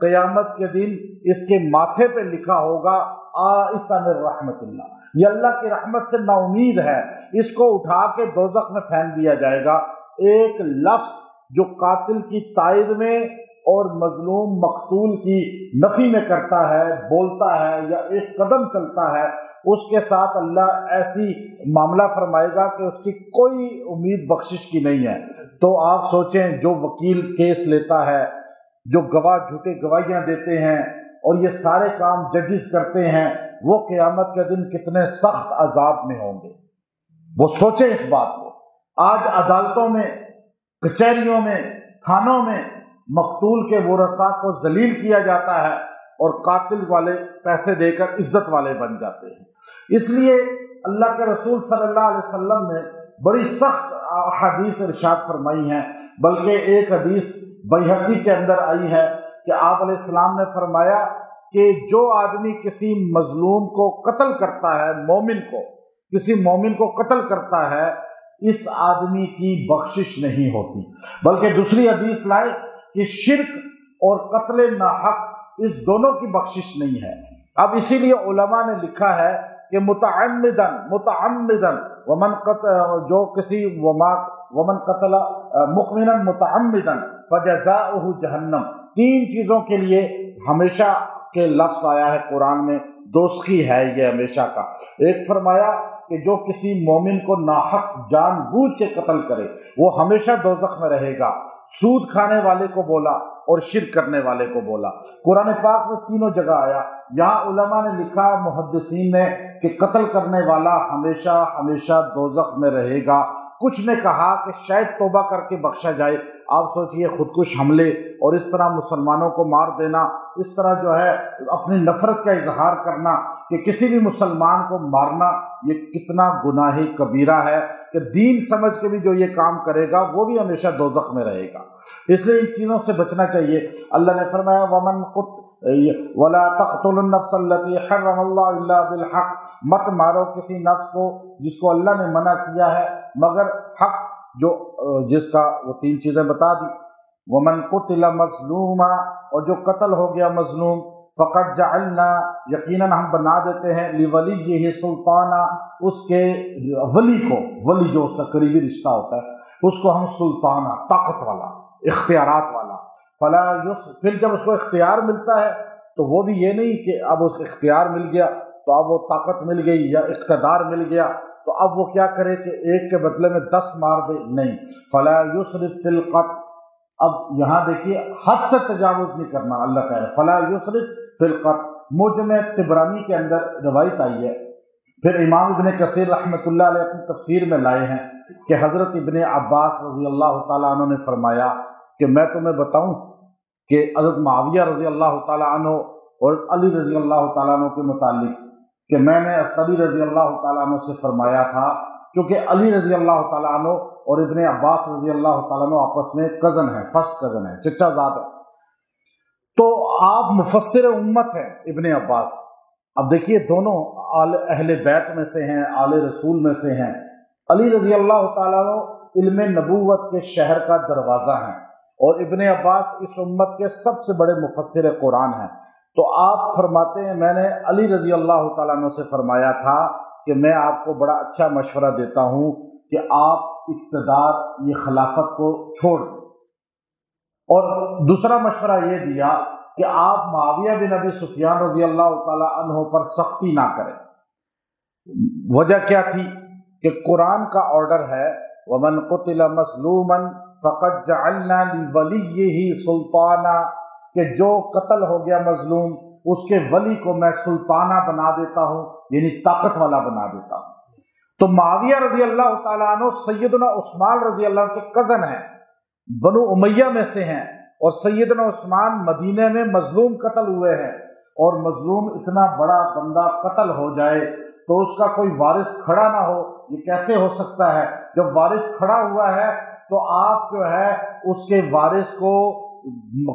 قیامت کے دن اس کے ماتھے پہ لکھا ہوگا آئس من رحمت اللہ، یہ اللہ کی رحمت سے نا امید ہے، اس کو اٹھا کے دوزخ میں پھینک دیا جائے گا۔ ایک لفظ جو قاتل کی تائید میں اور مظلوم مقتول کی نفی میں کرتا ہے، بولتا ہے یا ایک قدم چلتا ہے، اس کے ساتھ اللہ ایسی معاملہ فرمائے گا کہ اس کی کوئی امید بخشش کی نہیں ہے۔ تو آپ سوچیں، جو وکیل کیس لیتا ہے، جو گواہ جھوٹے گواہیاں دیتے ہیں اور یہ سارے کام ججز کرتے ہیں، وہ قیامت کے دن کتنے سخت عذاب میں ہوں گے۔ وہ سوچیں اس بات کو۔ آج عدالتوں میں، کچہریوں میں، تھانوں میں مقتول کے ورثاء کو ذلیل کیا جاتا ہے اور قاتل والے پیسے دے کر عزت والے بن جاتے ہیں۔ اس لیے اللہ کے رسول صلی اللہ علیہ وسلم نے بڑی سخت حدیث ارشاد فرمائی ہیں، بلکہ ایک حدیث بیہقی کے اندر آئی ہے کہ آپ علیہ السلام نے فرمایا کہ جو آدمی کسی مظلوم کو قتل کرتا ہے، مومن کو، کسی مومن کو قتل کرتا ہے، اس آدمی کی بخشش نہیں ہوتی۔ بلکہ دوسری حدیث لائے کہ شرک اور قتل ناحق اس دونوں کی بخشش نہیں ہے۔ اب اسی لیے علماء نے لکھا ہے کہ متعمدن ومن قتل، جو کسی ومن قتل مؤمنا متعمدا فجزاؤہ جہنم، تین چیزوں کے لیے ہمیشہ کے لفظ آیا ہے قرآن میں، دوزخی ہے یہ ہمیشہ کا۔ ایک فرمایا کہ جو کسی مومن کو ناحق جان بوجھ کے قتل کرے وہ ہمیشہ دوزخ میں رہے گا۔ سود کھانے والے کو بولا اور شرک کرنے والے کو بولا۔ قرآن پاک میں تینوں جگہ آیا۔ یہاں علماء نے لکھا، محدثین نے، کہ قتل کرنے والا ہمیشہ ہمیشہ دوزخ میں رہے گا۔ کچھ نے کہا کہ شاید توبہ کر کے بخشا جائے۔ آپ سوچئے، خودکش حملے اور اس طرح مسلمانوں کو مار دینا، اس طرح جو ہے اپنی نفرت کا اظہار کرنا کہ کسی بھی مسلمان کو مارنا، یہ کتنا گناہ کبیرہ ہے کہ دین سمجھ کے بھی جو یہ کام کرے گا وہ بھی ہمیشہ دوزخ میں رہے گا۔ اس لیے ان چیزوں سے بچنا چاہیے۔ اللہ نے فرمایا وَلَا تَقْتُلُوا النَّفْسَ الَّتِي حَرَّمَ اللَّهُ إِلَّا بِالْحَقِّ، مت مارو کسی نفس کو جس کو اللہ نے منع کیا ہے مگر حق، جو جس کا وہ تین چیزیں بتا دی۔ وَمَنْ قُتِلَ مَظْلُومًا، اور جو قتل ہو گیا مظلوم، فَقَدْ جَعَلْنَا، یقیناً ہم بنا دیتے ہیں، لِوَلِيِّهِ سُلْطَانًا، اس کے ولی کو، ولی جو اس کا قریبی رشتہ ہوتا ہے، اس کو ہم سلطانہ، طاقت والا، اختیارات والا۔ فلا پھر جب اس کو اختیار ملتا ہے تو وہ بھی یہ نہیں کہ اب اس کو اختیار مل گیا تو اب وہ طاقت مل گئی یا اقتدار مل گیا تو اب وہ کیا کرے کہ ایک کے بدلے میں 10 مار دے، نہیں۔ فلا یسرف فی القتل، اب یہاں دیکھیے حد سے تجاوز نہیں کرنا، اللہ کہہ رہا ہے فلا یسرف فی القتل۔ مجمع طبرانی کے اندر روایت آئی ہے، پھر امام ابن کثیر رحمۃ اللہ علیہ اپنی تفسیر میں لائے ہیں کہ حضرت ابن عباس رضی اللہ تعالیٰ عنہ نے فرمایا کہ میں تمہیں بتاؤں کہ حضرت معاویہ رضی اللہ تعالیٰ عنہ اور علی رضی اللہ تعالیٰ عنہ کے متعلق کہ میں نے علی رضی اللہ تعالیٰ عنہ سے فرمایا تھا، کیونکہ علی رضی اللہ تعالیٰ عنہ اور ابن عباس رضی اللہ تعالیٰ عنہ آپس میں کزن ہیں، فرسٹ کزن ہیں، چچا زاد ہے، تو آپ مفسر امت ہیں ابن عباس۔ اب دیکھیے دونوں اہل بیت میں سے ہیں، آل رسول میں سے ہیں۔ علی رضی اللہ تعالیٰ عنہ علم نبوت کے شہر کا دروازہ ہیں اور ابن عباس اس امت کے سب سے بڑے مفسر قرآن ہیں۔ تو آپ فرماتے ہیں میں نے علی رضی اللہ تعالیٰ عنہ سے فرمایا تھا کہ میں آپ کو بڑا اچھا مشورہ دیتا ہوں کہ آپ اقتدار، یہ خلافت کو چھوڑ دیں، اور دوسرا مشورہ یہ دیا کہ آپ معاویہ بن ابی سفیان رضی اللہ تعالیٰ عنہ پر سختی نہ کریں۔ وجہ کیا تھی کہ قرآن کا آرڈر ہے وَمَنْ قُتِلَ مَظْلُومًا فَقَدْ جَعَلْنَا لِوَلِيِّهِ سُلْطَانًا، کہ جو قتل ہو گیا مظلوم اس کے ولی کو میں سلطانہ بنا دیتا ہوں، یعنی طاقت والا بنا دیتا ہوں۔ تو معاویہ رضی اللہ تعالیٰ عنہ سیدنا عثمان رضی اللہ عنہ کے کزن ہیں، بنو امیہ میں سے ہیں، اور سیدنا عثمان مدینے میں مظلوم قتل ہوئے ہیں، اور مظلوم اتنا بڑا بندہ قتل ہو جائے تو اس کا کوئی وارث کھڑا نہ ہو، یہ کیسے ہو سکتا ہے؟ جب وارث کھڑا ہوا ہے تو آپ جو ہے اس کے وارث کو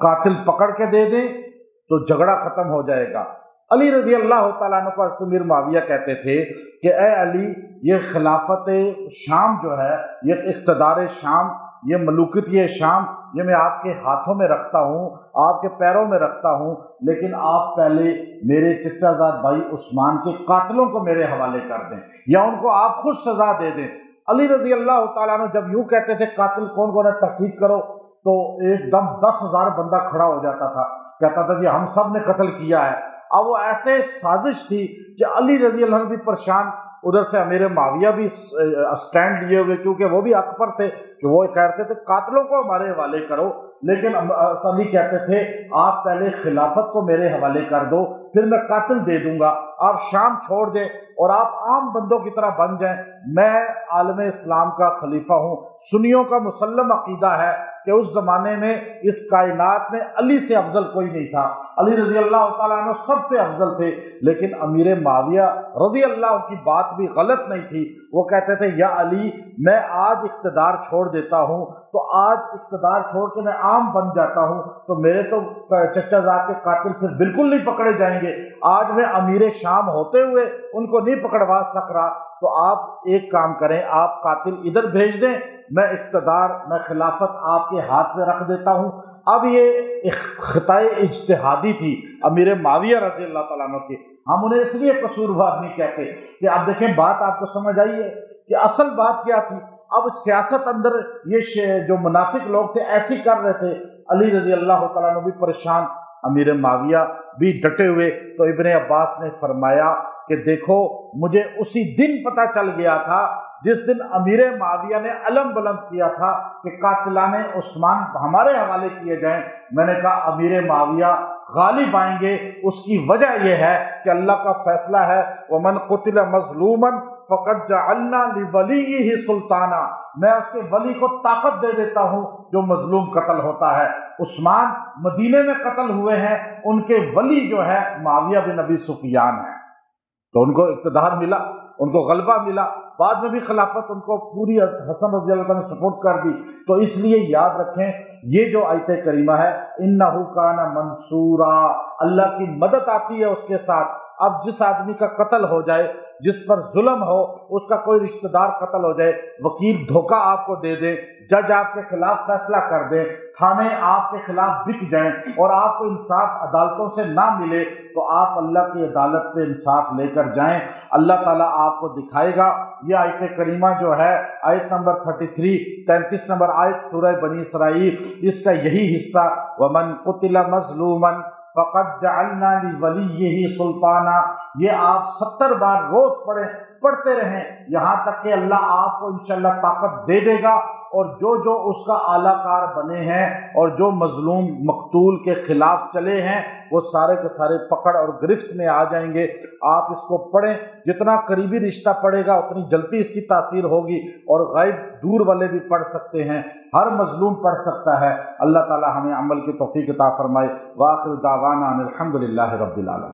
قاتل پکڑ کے دے دیں تو جھگڑا ختم ہو جائے گا۔ علی رضی اللہ تعالیٰ عنہ کو حضرت امیر معاویہ کہتے تھے کہ اے علی، یہ خلافت شام جو ہے، یہ اقتدار شام، یہ ملوکیت شام، یہ میں آپ کے ہاتھوں میں رکھتا ہوں، آپ کے پیروں میں رکھتا ہوں، لیکن آپ پہلے میرے چچا زاد بھائی عثمان کے قاتلوں کو میرے حوالے کر دیں، یا ان کو آپ خود سزا دے دیں۔ علی رضی اللہ تعالیٰ عنہ جب یوں کہتے تھے قاتل کون کون ہے تحقیق کرو، تو ایک دم 10,000 بندہ کھڑا ہو جاتا تھا، کہتا تھا کہ ہم سب نے قتل کیا ہے۔ اب وہ ایسے سازش تھی کہ علی رضی اللہ عنہ بھی پریشان، ادھر سے امیر معاویہ بھی سٹینڈ لیے ہوئے، کیونکہ وہ بھی حق پر تھے کہ وہ کہتے تھے قاتلوں کو ہمارے حوالے کرو، لیکن علی کہتے تھے آپ پہلے خلافت کو میرے حوالے کر دو، پھر میں قاتل دے دوں گا، آپ شام چھوڑ دیں اور آپ عام بندوں کی طرح بن جائیں۔ میں عالم اسلام کا خلیفہ ہوں۔ سنیوں کا مسلم عقیدہ ہے کہ اس زمانے میں اس کائنات میں علی سے افضل کوئی نہیں تھا، علی رضی اللہ تعالیٰ عنہ سب سے افضل تھے، لیکن امیر معاویہ رضی اللہ کی بات بھی غلط نہیں تھی۔ وہ کہتے تھے یا علی میں آج اقتدار چھوڑ دیتا ہوں تو آج اقتدار چھوڑ کے میں عام بن جاتا ہوں تو میرے تو چچا زاد کے قاتل پھر بالکل نہیں پکڑے جائیں گے، آج میں امیر شام ہوتے ہوئے ان کو نہیں پکڑوا سک رہا، تو آپ ایک کام کریں، آپ قاتل ادھر بھیج دیں، میں اقتدار میں خلافت آپ کے ہاتھ میں رکھ دیتا ہوں۔ اب یہ ایک خطۂ اجتہادی تھی امیر معاویہ رضی اللہ تعالیٰ عنہ کی، ہم انہیں اس لیے قصوروار نہیں کہتے کہ اب دیکھیں بات آپ کو سمجھ آئی ہے کہ اصل بات کیا تھی۔ اب سیاست اندر یہ جو منافق لوگ تھے ایسی کر رہے تھے، علی رضی اللہ تعالیٰ عنہ بھی پریشان، امیر معاویہ بھی ڈٹے ہوئے، تو ابن عباس نے فرمایا کہ دیکھو مجھے اسی دن پتہ چل گیا تھا جس دن امیر معاویہ نے علم بلند کیا تھا کہ قاتلان عثمان ہمارے حوالے کیے جائیں، میں نے کہا امیر معاویہ غالب آئیں گے، اس کی وجہ یہ ہے کہ اللہ کا فیصلہ ہے وَمَنْ قُتِلَ مَظْلُومًا فَقَدْ جَعَلْنَا لِوَلِيِّهِ سُلْطَانًا، میں اس کے ولی کو طاقت دے دیتا ہوں جو مظلوم قتل ہوتا ہے۔ عثمان مدینے میں قتل ہوئے ہیں، ان کے ولی جو ہے معاویہ بن ابی سفیان ہے، تو ان کو اقتدار ملا، ان کو غلبہ ملا، بعد میں بھی خلافت ان کو پوری حسن رضی اللہ عنہ نے سپورٹ کر دی۔ تو اس لیے یاد رکھیں یہ جو آیت کریمہ ہے انہ کان منصورا، اللہ کی مدد آتی ہے اس کے ساتھ۔ اب جس آدمی کا قتل ہو جائے، جس پر ظلم ہو، اس کا کوئی رشتہ دار قتل ہو جائے، وکیل دھوکہ آپ کو دے دے، جج آپ کے خلاف فیصلہ کر دے، تھانے آپ کے خلاف بک جائیں اور آپ کو انصاف عدالتوں سے نہ ملے، تو آپ اللہ کی عدالت پہ انصاف لے کر جائیں، اللہ تعالیٰ آپ کو دکھائے گا۔ یہ آیت کریمہ جو ہے آیت نمبر 33 نمبر آیت سورہ بنی اسرائیل، اس کا یہی حصہ وَمَنْ قُتِلَ مَظْلُومًا فَقَدْ جَعَلْنَا لِوَلِيِّهِ سُلْطَانًا، یہ آپ 70 بار روز پڑھتے رہیں یہاں تک کہ اللہ آپ کو انشاءاللہ طاقت دے دے گا، اور جو اس کا اعلیٰ کار بنے ہیں اور جو مظلوم مقتول کے خلاف چلے ہیں وہ سارے کے سارے پکڑ اور گرفت میں آ جائیں گے۔ آپ اس کو پڑھیں، جتنا قریبی رشتہ پڑھے گا اتنی جلدی اس کی تاثیر ہوگی، اور غائب دور والے بھی پڑھ سکتے ہیں، ہر مظلوم پڑھ سکتا ہے۔ اللہ تعالی ہمیں عمل کی توفیق عطا فرمائے۔ وآخر دعوانا ان الحمد للہ رب العالمین۔